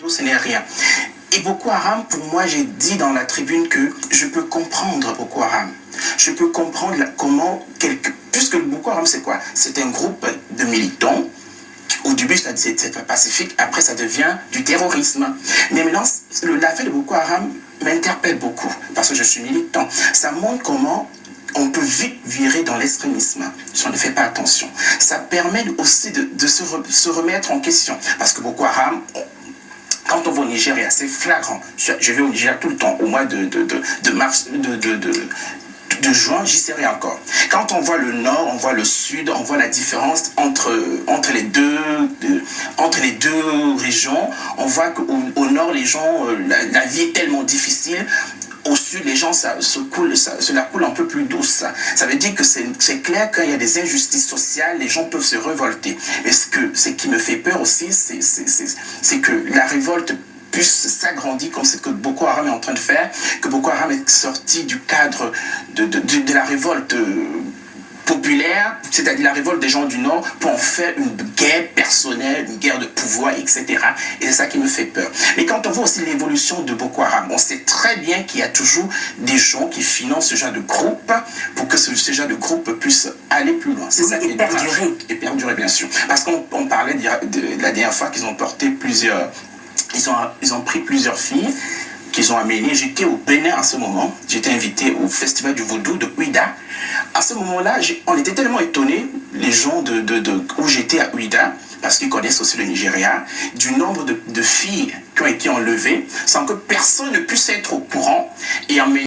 ce n'est rien. Et Boko Haram, pour moi, j'ai dit dans la tribune que je peux comprendre Boko Haram. Je peux comprendre comment, puisque Boko Haram, c'est quoi? C'est un groupe de militants. Au début, c'est pacifique, après, ça devient du terrorisme. Mais maintenant, l'affaire de Boko Haram m'interpelle beaucoup, parce que je suis militant. Ça montre comment on peut vite virer dans l'extrémisme si on ne fait pas attention. Ça permet aussi de se remettre en question, parce que Boko Haram... Quand on va au Nigeria, c'est flagrant. Je vais au Nigeria tout le temps. Au mois de juin, j'y serai encore. Quand on voit le nord, on voit le sud, on voit la différence entre les deux régions. On voit qu'au nord, les gens, la vie est tellement difficile. Au sud, les gens, cela coule un peu plus douce. Ça veut dire que c'est clair qu'il y a des injustices sociales, les gens peuvent se révolter. Mais ce qui me fait peur aussi, c'est que la révolte puisse s'agrandir comme ce que Boko Haram est en train de faire, que Boko Haram est sorti du cadre de la révolte populaire, c'est-à-dire la révolte des gens du Nord, pour en faire une guerre personnelle, une guerre de pouvoir, etc. Et c'est ça qui me fait peur. Mais quand on voit aussi l'évolution de Boko Haram, on sait très bien qu'il y a toujours des gens qui financent ce genre de groupe pour que ce genre de groupe puisse aller plus loin. C'est ça qui est perdurer. Et perdurer, bien sûr. Parce qu'on parlait de la dernière fois qu'ils ont porté plusieurs... Ils ont pris plusieurs filles qu'ils ont amenées. J'étais au Bénin à ce moment. J'étais invité au festival du Vaudou de Ouida. À ce moment-là, on était tellement étonnés, les gens où j'étais à Ouida, parce qu'ils connaissent aussi le Nigeria, du nombre de filles qui ont été enlevées sans que personne ne puisse être au courant et emmenées